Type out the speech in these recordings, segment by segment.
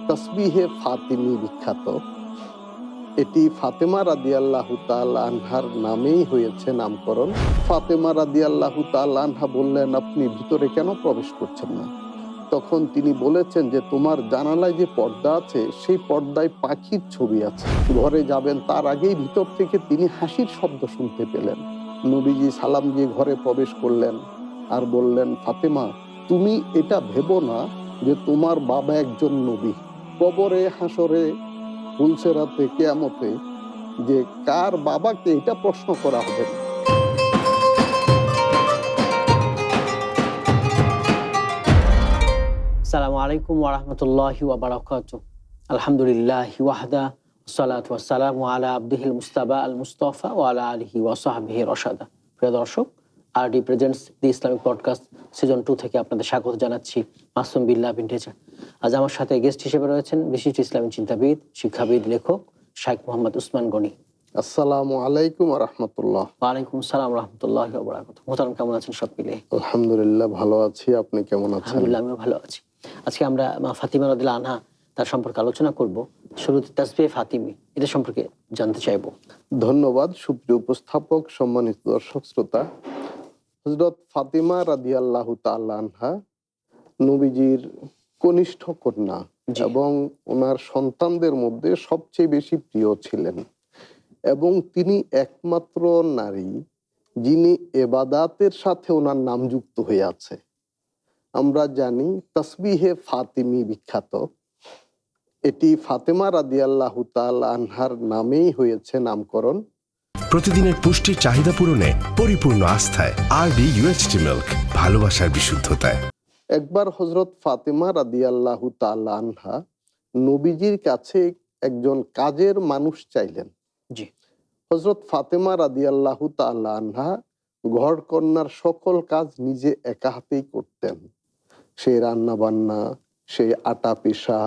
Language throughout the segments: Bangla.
তাসবিহে ফাতিমি বিখ্যাত। এটি ফাতেমা রাদিয়াল্লাহু তাআলা আনহার নামেই হয়েছে নামকরণ। ফাতেমা রাদিয়াল্লাহু তাআলা আনহা বললেন, আপনি ভিতরে কেন প্রবেশ করছেন না? তখন তিনি বলেছেন যে, তোমার জানালায় যে পর্দা আছে সেই পর্দায় পাখির ছবি আছে। ঘরে যাবেন তার আগেই ভিতর থেকে তিনি হাসির শব্দ শুনতে পেলেন। নবীজি সালাম দিয়ে ঘরে প্রবেশ করলেন আর বললেন, ফাতেমা, তুমি এটা ভেবো না যে তোমার বাবা একজন নবী। কবরে, হাসরে, পুলসেরাতে, কিয়ামতে যে কার বাবাকে, এটা প্রশ্ন করা হবে না। আসসালামু আলাইকুম ওয়া রাহমাতুল্লাহি ওয়া বারাকাতুহু। আলহামদুলিল্লাহি ওয়াহদা ওয়াসসালাতু ওয়াসসালামু আলা আবদিহিল মুস্তাবা আল মুস্তাফা ওয়া আলা আলিহি ওয়া সাহবিহি রাশাদা। প্রিয় দর্শক, আরডি প্রেজেন্টস দি ইসলামিক পডকাস্ট সিজন 2 থেকে আপনাদের স্বাগত জানাচ্ছি। মাসুম বিল্লাহ ভিন্টেজা। আজ আমার সাথে গেস্ট হিসেবে রয়েছেন বিশিষ্ট ইসলামী চিন্তাবিদ, শিক্ষাবিদ, লেখক শাইখ মোহাম্মদ উসমান গনি। আসসালামু আলাইকুম ওয়া রাহমাতুল্লাহ। ওয়ালাইকুম আসসালাম ওয়া রাহমাতুল্লাহি ওয়া বারাকাতুহু। মোহতারাম, কেমন আছেন সব মিলে? আলহামদুলিল্লাহ ভালো আছি, আপনি কেমন আছেন? আলহামদুলিল্লাহ, আমিও ভালো আছি। আজকে আমরা মা ফাতিমা রাদিয়াল্লাহু আনহা তার সম্পর্কে আলোচনা করব। শুরুতে তাসবিহে ফাতিমি, এটা সম্পর্কে জানতে চাইব। ধন্যবাদ সুপ্রিয় উপস্থাপক, সম্মানিত দর্শক শ্রোতা। হযরত ফাতিমা রাদিয়াল্লাহু তাআলা আনহা নবীজির কনিষ্ঠ কন্যা এবং ওনার সন্তানদের মধ্যে সবচেয়ে বেশি প্রিয় ছিলেন, এবং তিনি একমাত্র নারী যিনি এবাদাতের সাথে ওনার নাম যুক্ত হয়ে আছে। আমরা জানি তাসবিহে ফাতিমি বিখ্যাত। এটি ফাতেমা রাদিয়াল্লাহু তাআলা আনহার নামেই হয়েছে নামকরণ। প্রতিদিনের পুষ্টির চাহিদা পূরণে পরিপূর্ণ আস্থায় আরডি UHT মিল্ক, ভালোবাসার বিশুদ্ধতায়। একবার হযরত ফাতেমা রাদিয়াল্লাহু তাআলা আনহা নবীজির কাছে একজন কাজের মানুষ চাইলেন। জি। হযরত ফাতেমা রাদিয়াল্লাহু তাআলা আনহা ঘর কন্যার সকল কাজ নিজে একা হাতেই করতেন। সে রান্না বান্না, সে আটা পেশা,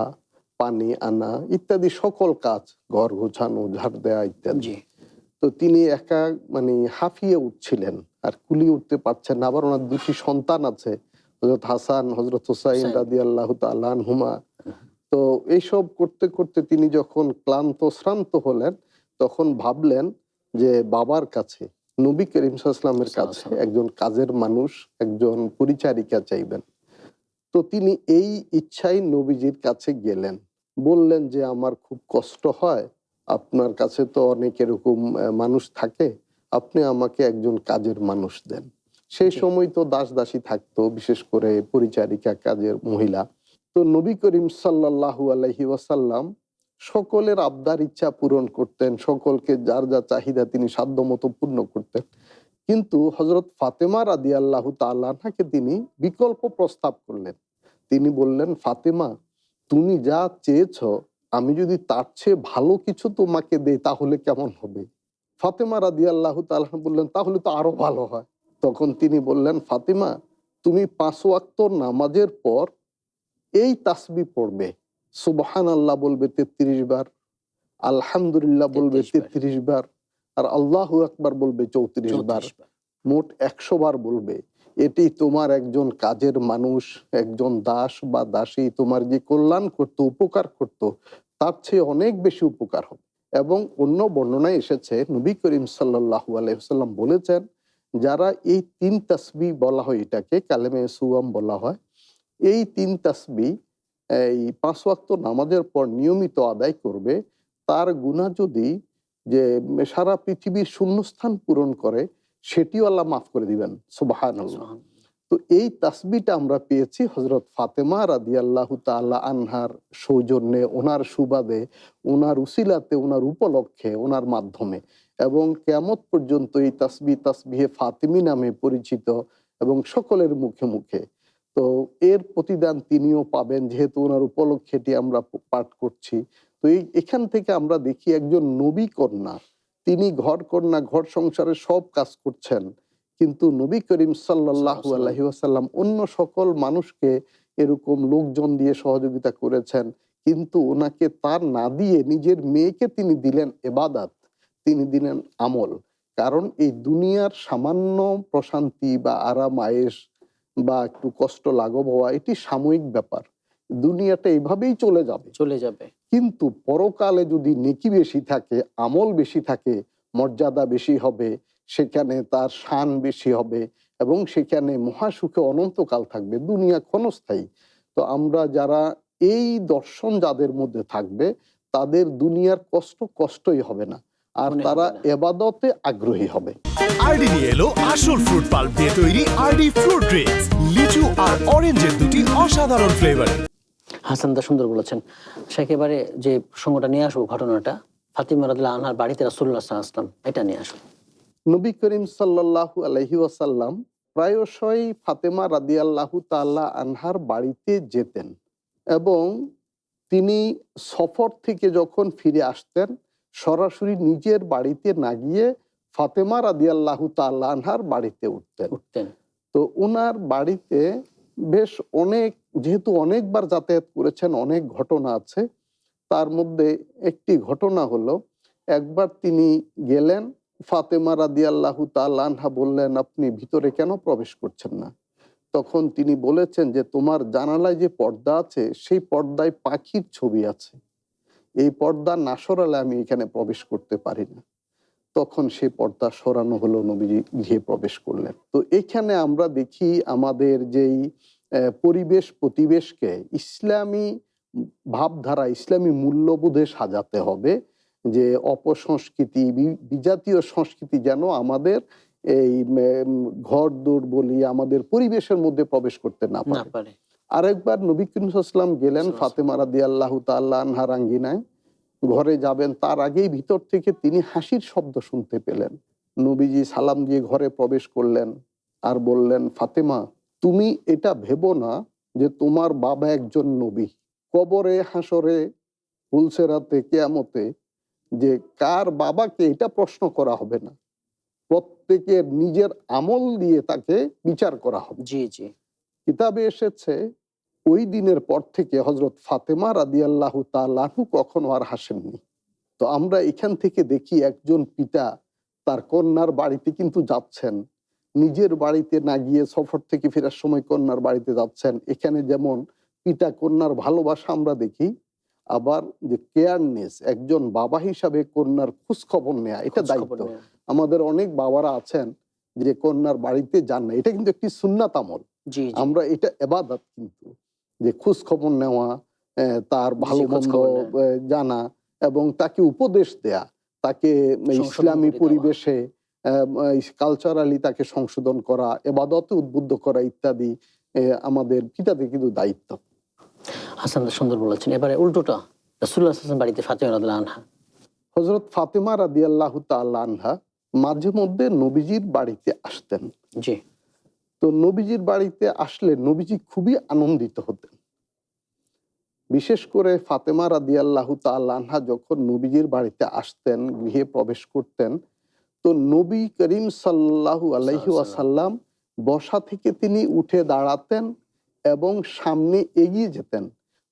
পানি আনা ইত্যাদি সকল কাজ, ঘর গোছানো, ঝাড় দেয়া ইত্যাদি। তো তিনি একা হাঁফিয়ে উঠছিলেন আর কুলিয়ে উঠতে পারছেন না। আবার ওনার দুটি সন্তান আছে, হযরত হাসান, হযরত হুসাইন রাদিয়াল্লাহু তাআলা আনহুমা। তো এইসব করতে করতে তিনি যখন ক্লান্ত শ্রান্ত হলেন, তখন ভাবলেন যে বাবার কাছে, নবী করিম সাল্লাল্লাহু আলাইহি ওয়াসাল্লামের কাছে একজন কাজের মানুষ, একজন পরিচারিকা চাইবেন। তো তিনি এই ইচ্ছাই নবীজির কাছে গেলেন, বললেন যে আমার খুব কষ্ট হয়, আপনার কাছে তো অনেক এরকম মানুষ থাকে, আপনি আমাকে একজন কাজের মানুষ দেন। সেই সময় তো দাস দাসী থাকতো, বিশেষ করে পরিচারিকা, কাজের মহিলা। তো নবী করিম সাল্লাল্লাহু আলাইহি ওয়াসাল্লাম সকলের আবদার ইচ্ছা পূরণ করতেন, সকলকে যার যা চাহিদা তিনি সাধ্যমতো পূর্ণ করতেন। কিন্তু হযরত ফাতেমা রাদিয়াল্লাহু তাআলা আনহাকে তিনি বিকল্প প্রস্তাব করলেন। তিনি বললেন, ফাতেমা, তুমি যা চেয়েছো আমি যদি তার চেয়ে ভালো কিছু তোমাকে দেই তাহলে কেমন হবে? ফাতেমা রাদিয়াল্লাহু তাআলা বললেন, তাহলে তো আরো ভালো হয়। তখন তিনি বললেন, ফাতেমা, তুমি 5 ওয়াক্ত নামাজের পর এই তাসবিহ পড়বে। সুবহানাল্লাহ বলবে 33 বার, আলহামদুলিল্লাহ বলবে 33 বার, আর আল্লাহু আকবার বলবে 34 বার, মোট 100 বার বলবে। এটি তোমার একজন কাজের মানুষ, একজন দাস বা দাসী তোমার যে কল্যাণ করত, উপকার করত, তার চেয়ে অনেক বেশি উপকার হবে। এবং অন্য বর্ণনায় এসেছে, নবী করিম সাল্লাল্লাহু আলাইহি ওয়াসাল্লাম বলেছেন, যারা এই 3 তাসবিহ বলা হয়, এটাকে কালেমে সুয়াম বলা হয়, এই 3 তাসবিহ এই 5 ওয়াক্ত নামাজের পর নিয়মিত আদায় করবে, তার গুনাহ যদি যে সারা পৃথিবীর শূন্যস্থান পূরণ করে সেটিও আল্লাহ মাফ করে দিবেন। সুবহানাল্লাহ। তো এই তাসবিহটা আমরা পেয়েছি হযরত ফাতেমা রাদিয়াল্লাহু তাআলা আনহার সৌজন্যে, ওনার সুবাদে, ওনার উসিলাতে, ওনার উপলক্ষে, ওনার মাধ্যমে, এবং কিয়ামত পর্যন্ত এই তাসবিহ তাসবিহে ফাতিমি নামে পরিচিত এবং সকলের মুখে মুখে। তো এর প্রতিদান তিনিও পাবেন, যেহেতু ওনার উপলক্ষে এটি আমরা পাঠ করছি। তো এখান থেকে আমরা দেখি একজন নবী কন্যা, তিনি ঘর কন্যা, ঘর সংসারে সব কাজ করছেন, কিন্তু নবী করিম সাল্লাল্লাহু আলাইহি ওয়াসাল্লাম অন্য সকল মানুষকে এরকম লোকজন দিয়ে সহযোগিতা করেছেন, কিন্তু ওনাকে তার না দিয়ে নিজের মেয়েকে তিনি দিলেন ইবাদত, তিনি দিলেন আমল। কারণ এই দুনিয়ার সামান্য প্রশান্তি বা আরাম আয়েশ বা একটু কষ্ট লাঘব হওয়া এটি সাময়িক ব্যাপার, দুনিয়াটা এইভাবেই চলে যাবে। কিন্তু পরকালে যদি নেকি বেশি থাকে, আমল বেশি থাকে, মর্যাদা বেশি হবে, সেখানে তার শান বেশি হবে এবং সেখানে মহাসুখে অনন্তকাল থাকবে। দুনিয়া ক্ষণস্থায়ী। তো আমরা যারা এই দর্শন যাদের মধ্যে থাকবে, তাদের দুনিয়ার কষ্টই হবে না, আর মনে তারা হবে না। এবাদতে আগ্রহী হবে। আরডি নিয়ে এলো আসল ফ্রুট পাল্প দিয়ে তৈরি আরডি ফ্রুট ড্রিঙ্কস, লিচু আর অরেঞ্জের দুটি অসাধারণ ফ্লেভার। হাসান দা সুন্দর বলেছেন। একেবারে যে প্রসঙ্গটা নিয়ে আসবো, ঘটনাটা ফাতিমা রাদিয়াল্লাহু আনহার বাড়িতে রাসূলুল্লাহ সাল্লাল্লাহু আলাইহি ওয়াসাল্লাম, এটা নিয়ে আসবো। নবী করিম সাল্লাল্লাহু আলাইহি ওয়াসাল্লাম প্রায়শই ফাতেমা রাদিয়াল্লাহু তাআলা আনহার বাড়িতে যেতেন এবং তিনি সফর থেকে যখন ফিরে আসতেন সরাসরি নিজের বাড়িতে না গিয়ে ফাতেমা রাদিয়াল্লাহু তাআলা আনহার বাড়িতে উঠতেন। তো ওনার বাড়িতে বেশ যেহেতু অনেকবার যাতায়াত করেছেন, অনেক ঘটনা আছে। তার মধ্যে একটি ঘটনা হলো, একবার তিনি গেলেন, ফাতেমা রাদিয়াল্লাহু তাআলা আনহা বললেন, আপনি ভিতরে কেন প্রবেশ করছেন না? তখন তিনি বলেছেন যে, তোমার জানালায় যে পর্দা আছে সেই পর্দায় পাখির ছবি আছে, এই পর্দা না সরালে আমি এখানে প্রবেশ করতে পারি না। তখন সেই পর্দা সরানো হলো, নবীজি গৃহে প্রবেশ করলেন। তো এখানে আমরা দেখি আমাদের যেই পরিবেশ প্রতিবেশকে ইসলামী ভাবধারা, ইসলামী মূল্যবোধে সাজাতে হবে, যে অপসংস্কৃতি, বিজাতীয় সংস্কৃতি যেন আমাদের এই ঘর দৌড় বলি আমাদের পরিবেশের মধ্যে প্রবেশ করতে না পারে। আরেকবার নবী করিম সাল্লাল্লাহু আলাইহি ওয়াসাল্লাম গেলেন ফাতেমা রাদিয়াল্লাহু তাআলা আনহার আঙ্গিনায়, ঘরে যাবেন তার আগেই ভিতর থেকে তিনি হাসির শব্দ শুনতে পেলেন। নবীজি সালাম দিয়ে ঘরে প্রবেশ করলেন আর বললেন, ফাতেমা, তুমি এটা ভেবো না যে তোমার বাবা একজন নবী। কবরে, হাসরে, পুলসেরাতে, কিয়ামতে যে কার বাবাকে এটা প্রশ্ন করা হবে না, প্রত্যেকের নিজের আমল দিয়ে তাকে বিচার করা হবে। জি জি, কিতাবে এসেছে ওই দিনের পর থেকে হযরত ফাতেমা রাদিয়াল্লাহু তাআলা আনহু কখনো আর হাসেননি। তো আমরা এখান থেকে দেখি একজন পিতা তার কন্যার বাড়িতে কিন্তু যাচ্ছেন, নিজের বাড়িতে না গিয়ে সফর থেকে ফেরার সময় কন্যার বাড়িতে যাচ্ছেন। এখানে যেমন পিতা কন্যার ভালোবাসা আমরা দেখি, আবার যে কেয়ারনেস, একজন বাবা হিসাবে কন্যার খোঁজ খবর নেয়া, এটা দায়িত্ব। আমাদের অনেক বাবারা আছেন যে কন্যার বাড়িতে যান না, এটা কিন্তু একটি সুন্নাত আমল। আমরা এটা ইবাদত, কিন্তু যে খোঁজ খবর নেওয়া, তার ভালো মন্দ জানা এবং তাকে উপদেশ দেয়া, তাকে ইসলামী পরিবেশে কালচারালি তাকে সংশোধন করা, ইবাদতে উদ্বুদ্ধ করা ইত্যাদি আমাদের পিতাদের কিন্তু দায়িত্ব। হাসান সুন্দর বলেছেন। এবারে উল্টোটা, রাসূলুল্লাহ সাল্লাল্লাহু আলাইহি ওয়াসাল্লাম বাড়িতে ফাতিমা রাদিয়াল্লাহু আনহা, হযরত ফাতিমা রাদিয়াল্লাহু তাআলা আনহা মাঝে মধ্যে নবীজির বাড়িতে আসতেন। জি। তো নবীজির বাড়িতে আসলে নবীজি খুবই আনন্দিত হতেন। বিশেষ করে ফাতেমা রাদিয়াল্লাহু তাআলা আনহা যখন নবীজির বাড়িতে আসতেন, গৃহে প্রবেশ করতেন, তো নবী করিম সাল্লাল্লাহু আলাইহি ওয়াসাল্লাম বসা থেকে তিনি উঠে দাঁড়াতেন এবং সামনে এগিয়ে যেতেন,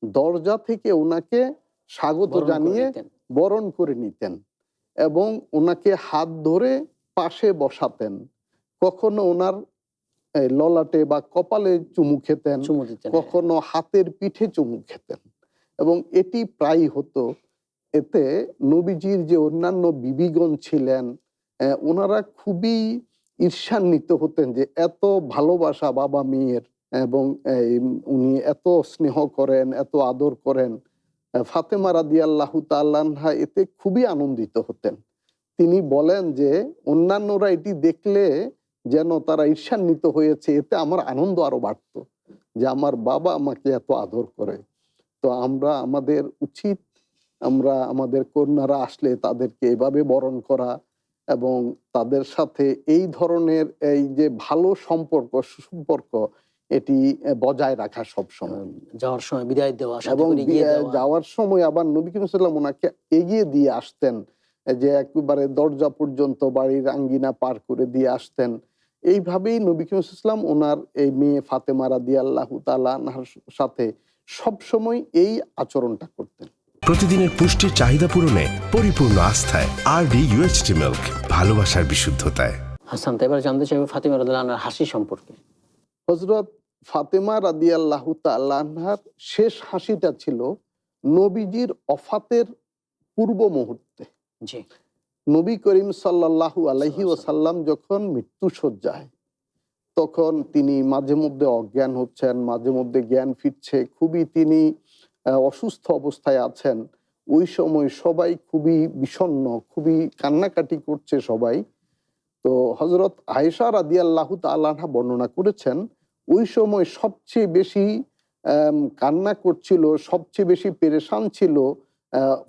দরজা থেকে ওনাকে স্বাগত জানিয়ে বরণ করে নিতেন এবং ওনাকে হাত ধরে পাশে বসাতেন। কখনো ওনার ললাটে বা কপালে চুমু খেতেন, কখনো হাতের পিঠে চুমু খেতেন এবং এটি প্রায় হতো। এতে নবীজির যে অন্যান্য বিবিগণ ছিলেন, ওনারা খুবই ঈর্ষান্বিত হতেন যে এত ভালোবাসা বাবা মেয়ের, এবং উনি এত স্নেহ করেন, এত আদর করেন। ফাতেমা রাদিয়াল্লাহু তাআলা আনহা এতে খুবই আনন্দিত হতেন। তিনি বলেন যে অন্যান্যরা এটি দেখলে যেন তারা ঈর্ষান্বিত হয়েছে, এতে আমার আনন্দ আরো বাড়তো যে আমার বাবা আমাকে এত আদর করে। তো আমাদের উচিত, আমরা আমাদের কন্যারা আসলে তাদেরকে এভাবে বরণ করা এবং তাদের সাথে এই ধরনের এই যে ভালো সম্পর্ক, সুসম্পর্ক, এটি বজায় রাখা সবসময়। যাওয়ার সময় বিদায় দেওয়া এবং যাওয়ার সময় আবার নবী করিম সাল্লাল্লাহু আলাইহি ওয়াসাল্লাম ওনাকে এগিয়ে দিয়ে আসতেন, যে একেবারে দরজা পর্যন্ত বাড়ির আঙ্গিনা পার করে দিয়ে আসতেন। এইভাবেই নবী করিম সাল্লাল্লাহু আলাইহি ওয়াসাল্লাম ওনার এই মেয়ে ফাতেমা রাদিয়াল্লাহু তাআলা আনহার সাথে সবসময় এই আচরণটা করতেন। প্রতিদিনের পুষ্টির চাহিদা পূরণে পরিপূর্ণ আস্থায় আরডি ইউএইচটি মিল্ক, ভালোবাসার বিশুদ্ধতায়। হাসান, এবার জানতে চাইব ফাতিমা রাদিয়াল্লাহু আনহার হাসি সম্পর্কে। হযরত ফাতেমা রাদিয়াল্লাহু তাআলা আনহার শেষ হাসিটা ছিল নবীজির ওফাতের পূর্ব মুহূর্তে। জি। নবী করিম সাল্লাল্লাহু আলাইহি ওয়াসাল্লাম যখন মৃত্যুশয্যায়, তখন তিনি মাঝে মধ্যে অজ্ঞান হচ্ছেন, মাঝে মধ্যে জ্ঞান ফিরছে, খুবই তিনি অসুস্থ অবস্থায় আছেন। ওই সময় সবাই খুবই বিষণ্ণ, খুবই কান্নাকাটি করছে সবাই। তো হযরত আয়েশা রাদিয়াল্লাহু তাআলা আনহা বর্ণনা করেছেন, ওই সময় সবচেয়ে বেশি কান্না করছিল, সবচেয়ে বেশি পেরেশান ছিল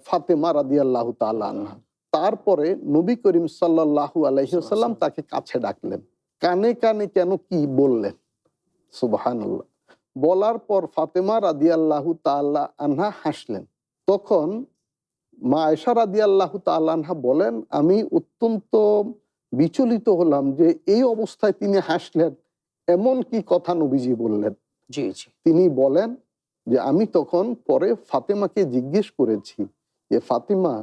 ফাতেমা রাদিয়াল্লাহু তাআলা আনহা। তারপরে নবী করিম সাল্লাল্লাহু আলাইহি ওয়াসাল্লাম তাকে কাছে ডাকলেন, কানে কানে কেন কি বললেন, সুবহানাল্লাহ। বলার পর ফাতেমা রাদিয়াল্লাহু তাআলা আনহা হাসলেন। তখন মা আয়েশা রাদিয়াল্লাহু তাআলা আনহা বলেন, আমি অত্যন্ত বিচলিত হলাম যে এই অবস্থায় তিনি হাসলেন, এমন কি কথা নবীজি বললেন। জি জি। তিনি বলেন যে আমি তখন পরে ফাতেমাকে জিজ্ঞেস করেছি যে ফাতিমা,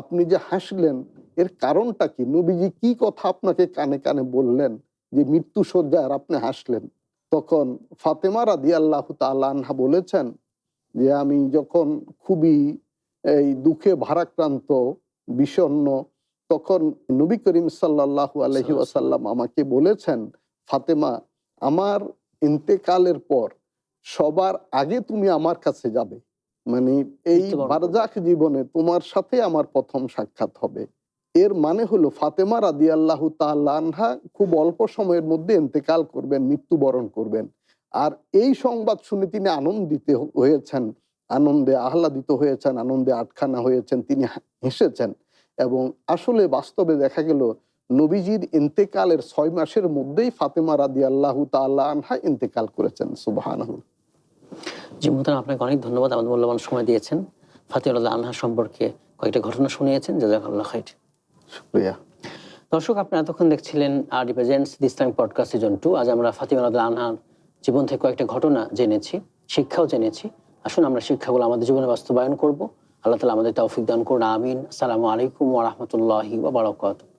আপনি যে হাসলেন এর কারণটা কি? নবীজি কি কথা আপনাকে কানে কানে বললেন যে মৃত্যু শয্যায় আর আপনি হাসলেন? তখন ফাতেমা রাদিয়াল্লাহু তাআলা আনহা বলেছেন যে আমি যখন খুবই এই দুঃখে ভারাক্রান্ত, বিষণ্ণ, তখন নবী করিম সাল্লাল্লাহু আলাইহি ওয়াসাল্লাম আমাকে বলেছেন, ফাতেমা, আমার ইন্তেকালের পর সবার আগে তুমি আমার কাছে যাবে, মানে এই বারজাখ জীবনে তোমার সাথে আমার প্রথম সাক্ষাৎ হবে। এর মানে হলো ফাতেমা রাদিয়াল্লাহু তাআলা আনহা খুব অল্প সময়ের মধ্যে ইন্তেকাল করবেন, মৃত্যুবরণ করবেন। আর এই সংবাদ শুনে তিনি আনন্দিত হয়েছেন, আনন্দে আহ্লাদিত হয়েছেন, আনন্দে আটখানা হয়েছেন, তিনি হেসেছেন। এবং আসলে বাস্তবে দেখা গেল নবীজির ইন্তেকালের 6 মাসের মধ্যেই ফাতেমা রাদিয়াল্লাহু তাআলা আনহা ইন্তেকাল করেছেন। সুবহানাল্লাহ। জি মুহতারাম, আপনাকে অনেক ধন্যবাদ, আমাদের মূল্যবান সময় দিয়েছেন। ফাতেমা রাদিয়াল্লাহু আনহা সম্পর্কে কয়েকটা ঘটনা শুনিয়েছেন, জাযাকাল্লাহু খাইর। শুকরিয়া। দর্শক, আপনি এতক্ষণ দেখছিলেন আরডি প্রেজেন্টস দি ইসলামিক পডকাস্ট সিজন 2। আজ আমরা ফাতেমা রাদিয়াল্লাহু আনহার জীবন থেকে কয়েকটা ঘটনা জেনেছি, শিক্ষাও জেনেছি। আসুন আমরা শিক্ষাগুলো আমাদের জীবনে বাস্তবায়ন করব। আল্লাহ তাআলা আমাদের তৌফিক দান করুন, আমিন। আসসালামু আলাইকুম ওয়া রাহমাতুল্লাহি ওয়া বারাকাতুহু।